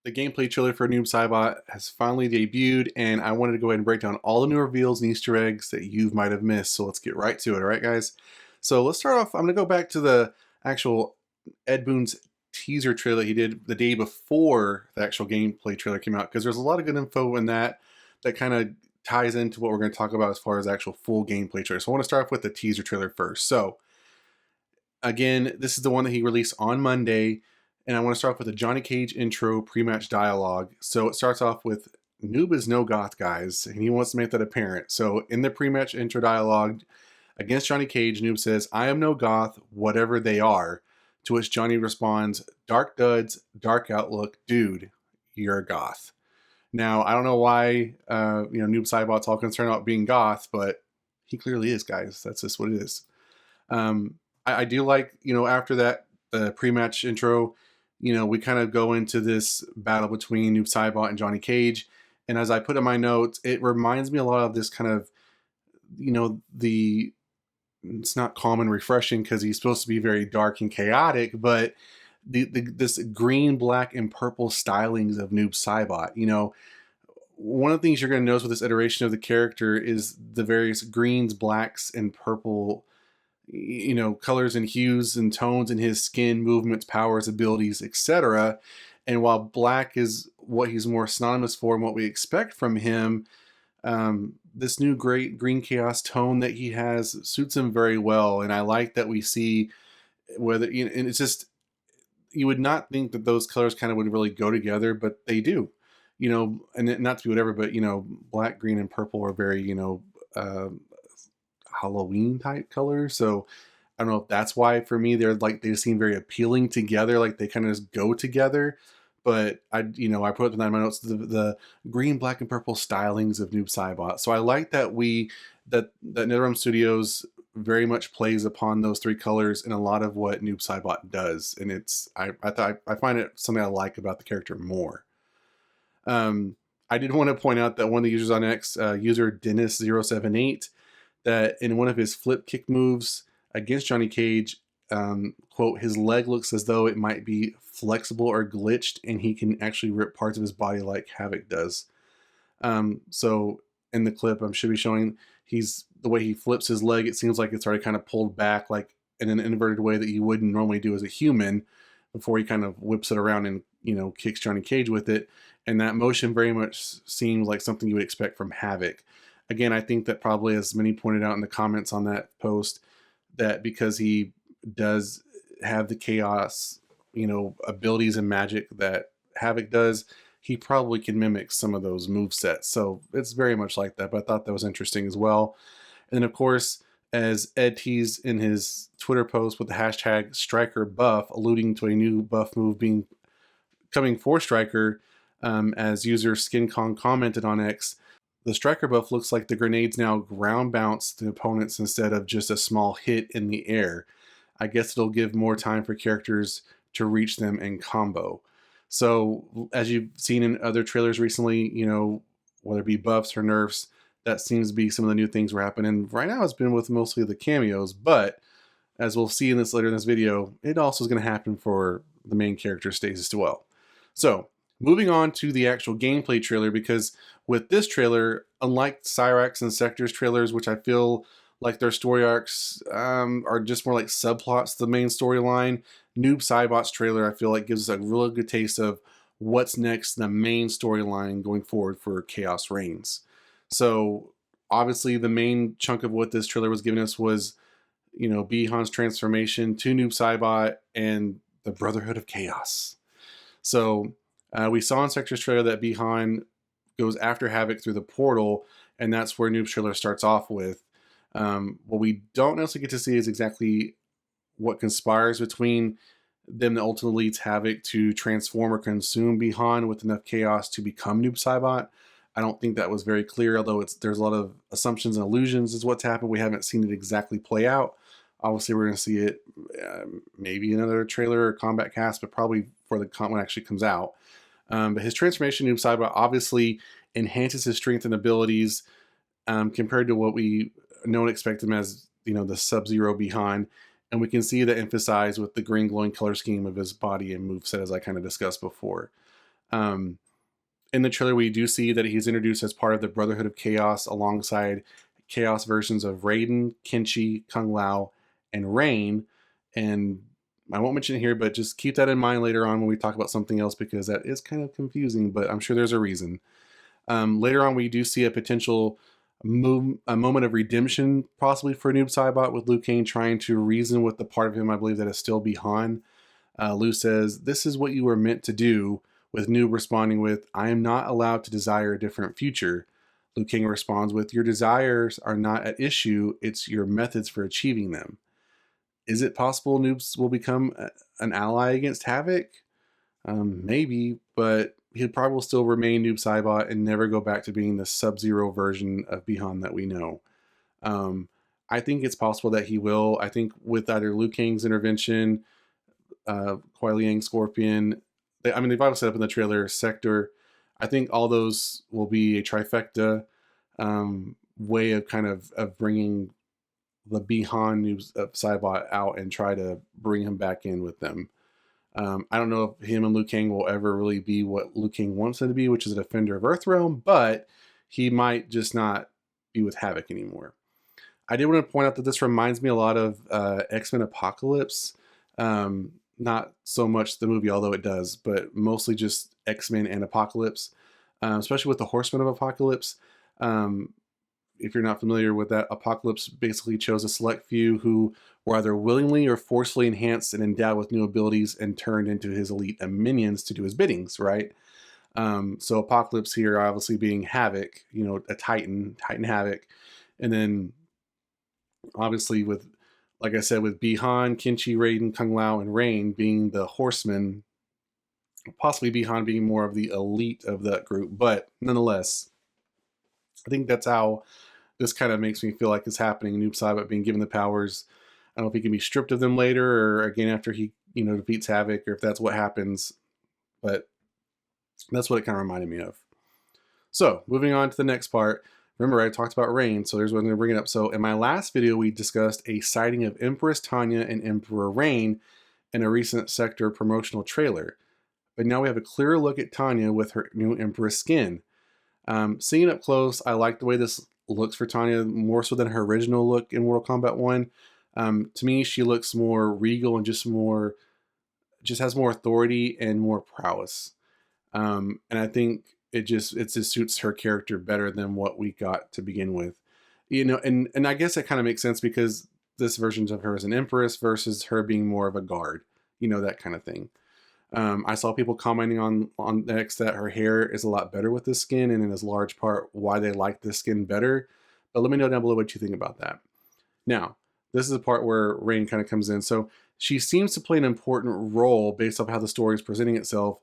The gameplay trailer for Noob Saibot has finally debuted, and I wanted to go ahead and break down all the new reveals and Easter eggs that you might have missed. So let's get right to it, all right, guys? So let's start off. I'm going to go back to the actual Ed Boon's teaser trailer he did the day before the actual gameplay trailer came out, because there's a lot of good info in that kind of ties into what we're going to talk about as far as actual full gameplay trailer. So I want to start off with the teaser trailer first. So again, this is the one that he released on Monday. And I want to start off with a Johnny Cage intro pre-match dialogue. So it starts off with, Noob is no goth, guys, and he wants to make that apparent. So in the pre-match intro dialogue against Johnny Cage, Noob says, "I am no goth, whatever they are." To which Johnny responds, "Dark duds, dark outlook, dude, you're a goth." Now, I don't know why Noob Saibot's all concerned about being goth, but he clearly is, guys. That's just what it is. I do like, after that, the pre-match intro, we kind of go into this battle between Noob Saibot and Johnny Cage. And as I put in my notes, it reminds me a lot of this kind of, it's not calm and refreshing because he's supposed to be very dark and chaotic, but this green, black, and purple stylings of Noob Saibot. One of the things you're going to notice with this iteration of the character is the various greens, blacks, and purple colors and hues and tones in his skin, movements, powers, abilities, etc. And while black is what he's more synonymous for and what we expect from him, this new great green chaos tone that he has suits him very well. And I like that we see whether, and it's just, you would not think that those colors kind of would really go together, but they do, and not to be whatever, but, black, green, and purple are very, Halloween type colors. So I don't know if that's why for me they seem very appealing together, like they kind of just go together. But I put in my notes the green, black, and purple stylings of Noob Saibot. So I like that that NetherRealm Studios very much plays upon those three colors in a lot of what Noob Saibot does, and I find it something I like about the character more. I did want to point out that one of the users on X, user Dennis078, that in one of his flip kick moves against Johnny Cage, quote, his leg looks as though it might be flexible or glitched, and he can actually rip parts of his body like Havoc does. So in the clip I should be showing, the way he flips his leg, it seems like it's already kind of pulled back, like in an inverted way that you wouldn't normally do as a human, before he kind of whips it around and kicks Johnny Cage with it. And that motion very much seems like something you would expect from Havoc. Again, I think that probably, as many pointed out in the comments on that post, that because he does have the chaos, abilities and magic that Havoc does, he probably can mimic some of those movesets. So it's very much like that, but I thought that was interesting as well. And then, of course, as Ed teased in his Twitter post with the hashtag Striker Buff, alluding to a new buff move coming for Striker, as user Skin Kong commented on X, the Striker buff looks like the grenades now ground bounce the opponents instead of just a small hit in the air. I guess it'll give more time for characters to reach them in combo. So as you've seen in other trailers recently, whether it be buffs or nerfs, that seems to be some of the new things we're happening. Right now it's been with mostly the cameos, but as we'll see later in this video, it also is going to happen for the main character stages as well. So moving on to the actual gameplay trailer, because with this trailer, unlike Cyrax and Sector's trailers, which I feel like their story arcs are just more like subplots to the main storyline, Noob Saibot's trailer, I feel like, gives us a really good taste of what's next in the main storyline going forward for Chaos Reigns. So obviously the main chunk of what this trailer was giving us was, Bihan's transformation to Noob Saibot and the Brotherhood of Chaos. So we saw in Sector's trailer that Bihan goes after Havoc through the portal, and that's where Noob's trailer starts off with. What we don't necessarily get to see is exactly what conspires between them that ultimately leads Havoc to transform or consume Bihan with enough chaos to become Noob Saibot. I don't think that was very clear, although there's a lot of assumptions and illusions is what's happened. We haven't seen it exactly play out. Obviously, we're going to see it maybe another trailer or combat cast, but probably for the when it actually comes out. But his transformation, Noob Saibot, obviously enhances his strength and abilities compared to what we know and expect him as, the Sub-Zero Bihan. And we can see that emphasized with the green glowing color scheme of his body and moveset, as I kind of discussed before. Um, in the trailer, we do see that he's introduced as part of the Brotherhood of Chaos alongside Chaos versions of Raiden, Kenshi, Kung Lao, and Rain. And I won't mention it here, but just keep that in mind later on when we talk about something else, because that is kind of confusing, but I'm sure there's a reason. Later on, we do see a potential a moment of redemption, possibly for Noob Saibot, with Liu Kang trying to reason with the part of him, I believe, that is still Bi-Han. Liu says, "This is what you were meant to do," with Noob responding with, "I am not allowed to desire a different future." Liu Kang responds with, "Your desires are not at issue, it's your methods for achieving them." Is it possible Noobs will become an ally against Havoc? Maybe, but he probably will still remain Noob Saibot and never go back to being the Sub-Zero version of Bi-Han that we know. I think it's possible that he will. I think with either Liu Kang's intervention, Kuai Liang, Scorpion, they've obviously set up in the trailer, Sector. I think all those will be a trifecta way of kind of bringing the Bi-Han Noob of Saibot out and try to bring him back in with them. I don't know if him and Liu Kang will ever really be what Liu Kang wants him to be, which is a defender of Earthrealm, but he might just not be with Havoc anymore. I did want to point out that this reminds me a lot of X-Men Apocalypse. Not so much the movie, although it does, but mostly just X-Men and Apocalypse, especially with the Horsemen of Apocalypse. If you're not familiar with that, Apocalypse basically chose a select few who were either willingly or forcefully enhanced and endowed with new abilities and turned into his elite minions to do his biddings, right? So Apocalypse here obviously being Havoc, a Titan Havoc. And then obviously with, like I said, with Bi-Han, Kenshi, Raiden, Kung Lao, and Rain being the horsemen, possibly Bi-Han being more of the elite of that group. But nonetheless, I think that's how this kind of makes me feel like it's happening. Noob Saibot being given the powers. I don't know if he can be stripped of them later or again after he, defeats Havoc, or if that's what happens. But that's what it kind of reminded me of. So moving on to the next part. Remember, I talked about Rain, so here's what I'm going to bring it up. So in my last video, we discussed a sighting of Empress Tanya and Emperor Rain in a recent Sector promotional trailer. But now we have a clearer look at Tanya with her new Empress skin. Seeing it up close, I like the way this looks for Tanya, more so than her original look in Mortal Kombat 1. To me, she looks more regal and just has more authority and more prowess. And I think it just suits her character better than what we got to begin with. And I guess that kind of makes sense because this version of her as an empress versus her being more of a guard, that kind of thing. I saw people commenting on X that her hair is a lot better with this skin, and in as large part why they like this skin better. But let me know down below what you think about that. Now, this is the part where Rain kind of comes in. So she seems to play an important role based off how the story is presenting itself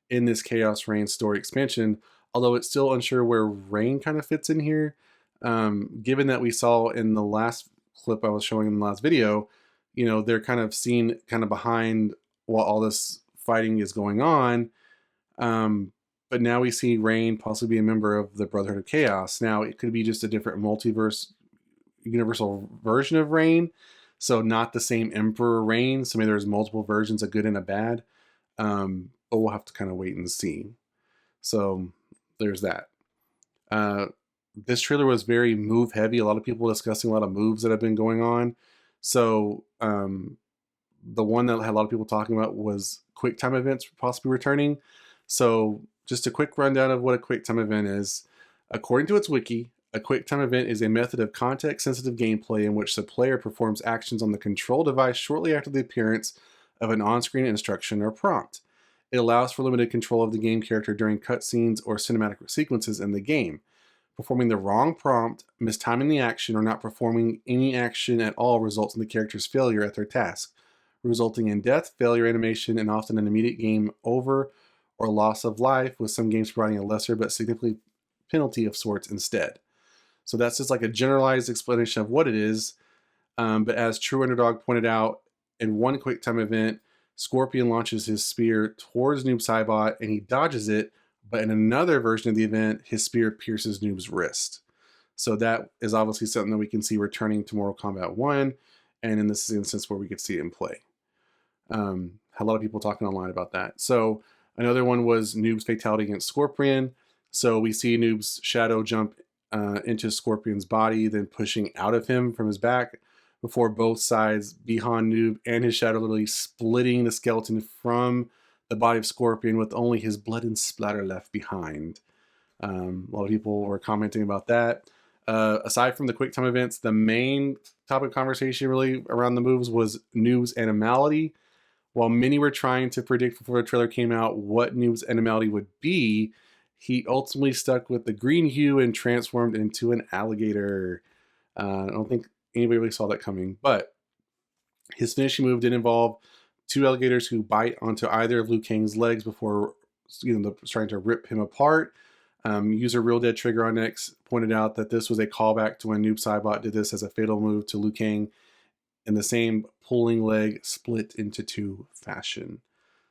in this Chaos Reign story expansion, although it's still unsure where Rain kind of fits in here. Given that we saw in the last clip I was showing in the last video, they're kind of seen kind of behind while all this fighting is going on. But now we see Rain possibly be a member of the Brotherhood of Chaos. Now, it could be just a different multiverse, universal version of Rain. So not the same Emperor Rain. So maybe there's multiple versions, a good and a bad. But we'll have to kind of wait and see. So there's that. This trailer was very move heavy. A lot of people discussing a lot of moves that have been going on. So the one that had a lot of people talking about was quick time events possibly returning. So just a quick rundown of what a quick time event is. According to its wiki, a quick time event is a method of context-sensitive gameplay in which the player performs actions on the control device shortly after the appearance of an on-screen instruction or prompt. It allows for limited control of the game character during cutscenes or cinematic sequences in the game. Performing the wrong prompt, mistiming the action, or not performing any action at all results in the character's failure at their task, resulting in death, failure animation, and often an immediate game over or loss of life, with some games providing a lesser but significant penalty of sorts instead. So that's just like a generalized explanation of what it is. But as True Underdog pointed out, in one quick time event, Scorpion launches his spear towards Noob Saibot and he dodges it, but in another version of the event, his spear pierces Noob's wrist. So that is obviously something that we can see returning to Mortal Kombat 1, and in this instance where we could see it in play. A lot of people talking online about that. So Another one was Noob's fatality against Scorpion. So we see Noob's shadow jump into Scorpion's body, then pushing out of him from his back before both sides, behind Noob and his shadow, literally splitting the skeleton from the body of Scorpion with only his blood and splatter left behind. A lot of people were commenting about that. Aside from the quick time events, the main topic of conversation really around the moves was Noob's animality. While many were trying to predict before the trailer came out what Noob's animality would be, he ultimately stuck with the green hue and transformed into an alligator. I don't think anybody really saw that coming, but his finishing move did involve two alligators who bite onto either of Liu Kang's legs before trying to rip him apart. User Real Dead Trigger on X pointed out that this was a callback to when Noob Saibot did this as a fatal move to Liu Kang in the same pulling leg split into two fashion.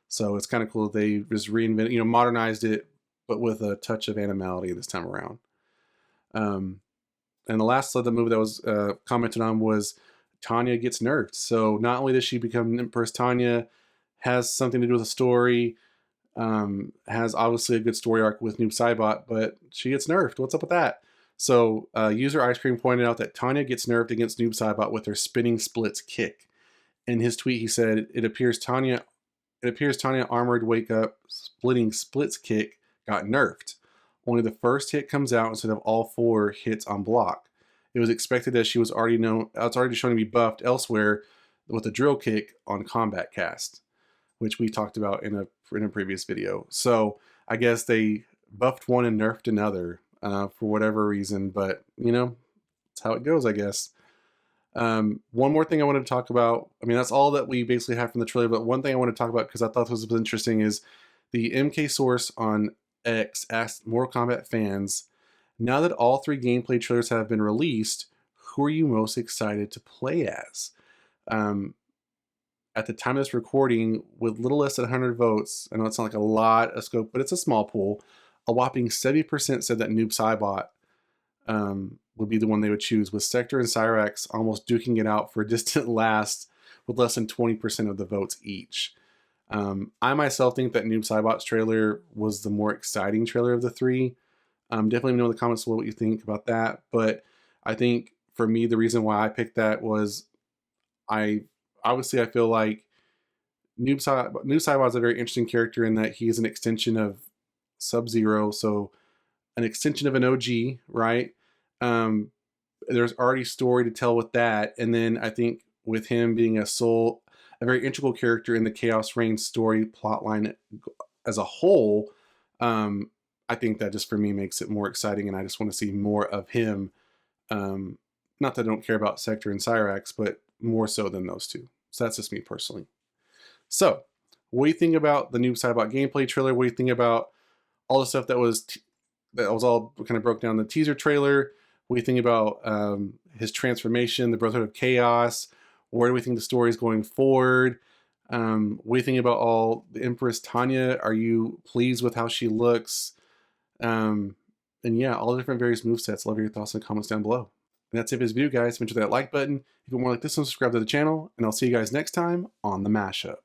So it's kind of cool that they just reinvented, modernized it, but with a touch of animality this time around. And the last of the movie that was commented on was Tanya gets nerfed. So not only does she become Empress Tanya, has something to do with the story, has obviously a good story arc with Noob Saibot, but she gets nerfed. What's up with that? So user Ice Cream pointed out that Tanya gets nerfed against Noob Saibot with her spinning splits kick. In his tweet, he said, it appears Tanya armored wake up splitting splits kick got nerfed. Only the first hit comes out instead of all 4 hits on block. It was expected that she was already it's already shown to be buffed elsewhere with a drill kick on Combat Cast, which we talked about in a previous video. So I guess they buffed one and nerfed another for whatever reason, but that's how it goes, I guess. One more thing I wanted to talk about. I mean, that's all that we basically have from the trailer, but one thing I want to talk about because I thought this was interesting is the MK Source on X asked Mortal Kombat fans, now that all 3 gameplay trailers have been released, who are you most excited to play as? At the time of this recording, with little less than 100 votes, I know it's not like a lot of scope, but it's a small pool, a whopping 70% said that Noob Saibot would be the one they would choose, with Sector and Cyrax almost duking it out for a distant last with less than 20% of the votes each. I myself think that Noob Saibot's trailer was the more exciting trailer of the 3. Definitely let me know in the comments below what you think about that, but I think for me the reason why I picked that was I feel like Noob Saibot is a very interesting character in that he is an extension of Sub-Zero, so an extension of an OG, right? There's already story to tell with that, and then I think with him being a very integral character in the Chaos Reign story plotline as a whole, I think that just for me makes it more exciting, and I just want to see more of him. Not that I don't care about Sector and Cyrax, but more so than those two. So that's just me personally. So, what do you think about the Noob Saibot gameplay trailer? What do you think about all the stuff that was all kind of broke down in the teaser trailer? What do you think about his transformation, the Brotherhood of Chaos? Where do we think the story is going forward? What do you think about all the Empress Tanya? Are you pleased with how she looks? And yeah, all the different various movesets. Love your thoughts in the comments down below. And that's it for this video, guys. Make sure that like button. If you want more like this one, subscribe to the channel. And I'll see you guys next time on The Mashup.